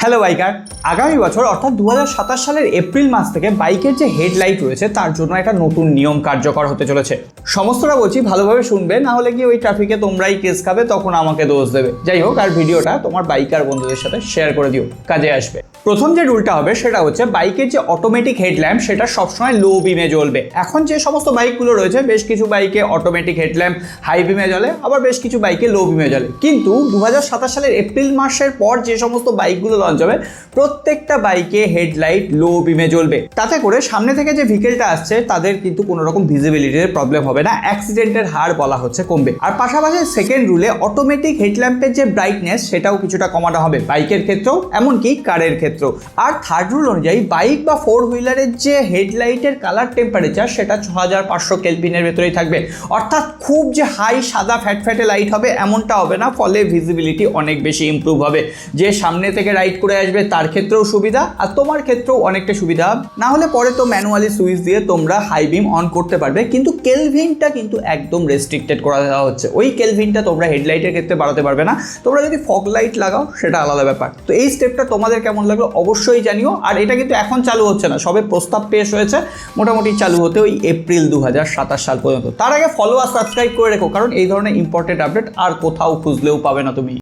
Hello biker, আগামী বছর অর্থাৎ 2027 সালের এপ্রিল মাস থেকে বাইকের যে হেডলাইট রয়েছে তার জন্য একটা নতুন নিয়ম কার্যকর হতে চলেছে। সমস্তটা বলছি, ভালোভাবে শুনবে, না হলে কি ওই ট্রাফিকে তোমরাই কেস খাবে, তখন আমাকে দোষ দেবে। যাই হোক, আর ভিডিওটা তোমার বাইকার বন্ধুদের সাথে শেয়ার করে দিও, কাজে আসবে। প্রথম যে রুলটা হবে সেটা হচ্ছে বাইকের যে অটোমেটিক হেডল্যাম্প সেটা সবসময় লো বিমে জ্বলবে। এখন যে সমস্ত বাইকগুলো রয়েছে, বেশ কিছু বাইকে অটোমেটিক হেডল্যাম্প হাই বিমে জ্বলে, আবার বেশ কিছু বাইকে লো বিমে জ্বলে। কিন্তু 2027 সালের এপ্রিল মাসের পর যে সমস্ত বাইকগুলো লঞ্চ হবে, প্রত্যেকটা বাইকে হেডলাইট লো বিমে জ্বলবে। তাতে করে সামনে থেকে যে ভেহিকেলটা আসছে তাদের কিন্তু কোনো রকম ভিজিবিলিটির প্রবলেম হবে না, অ্যাক্সিডেন্টের হার বলা হচ্ছে কমবে। আর পাশাপাশি সেকেন্ড রুলে অটোমেটিক হেডল্যাম্পের যে ব্রাইটনেস সেটাও কিছুটা কমানো হবে বাইকের ক্ষেত্রেও, এমনকি কারের ক্ষেত্রেও। আর থার্ড রুল অনুযায়ী বাইক বা ফোর হুইলারের যে হেডলাইটের কালার টেম্পারেচার সেটা 6500 কেলভিনের ভেতরেই থাকবে। অর্থাৎ খুব যে হাই সাদা ফ্যাটে লাইট হবে এমনটা হবে না, ফলে ভিজিবিলিটি অনেক বেশি ইমপ্রুভ হবে। যে সামনে থেকে রাইড করে আসবে তার ক্ষেত্রেও সুবিধা, আর তোমার ক্ষেত্রেও অনেকটা সুবিধা। না হলে পরে তো ম্যানুয়ালি সুইচ দিয়ে তোমরা হাই বিম অন করতে পারবে, কিন্তু কেলভিনটা কিন্তু একদম রেস্ট্রিক্টেড করা দেওয়া হচ্ছে। ওই কেলভিনটা তোমরা হেডলাইটের ক্ষেত্রে বাড়াতে পারবে না। তোমরা যদি ফগ লাইট লাগাও সেটা আলাদা ব্যাপার। তো এই স্টেপটা তোমাদের কেমন লাগলো অবশ্যই জানিও। আর এটা কিন্তু এখন চালু হচ্ছে না, সবে প্রস্তাব পেশ হয়েছে, মোটামুটি চালু হতে ওই এপ্রিল 2027 সাল পর্যন্ত। তার আগে ফলো আর সাবস্ক্রাইব করে রেখো, কারণ এই ধরনের ইম্পর্টেন্ট আপডেট আর কোথাও খুঁজলেও পাবে না তুমি।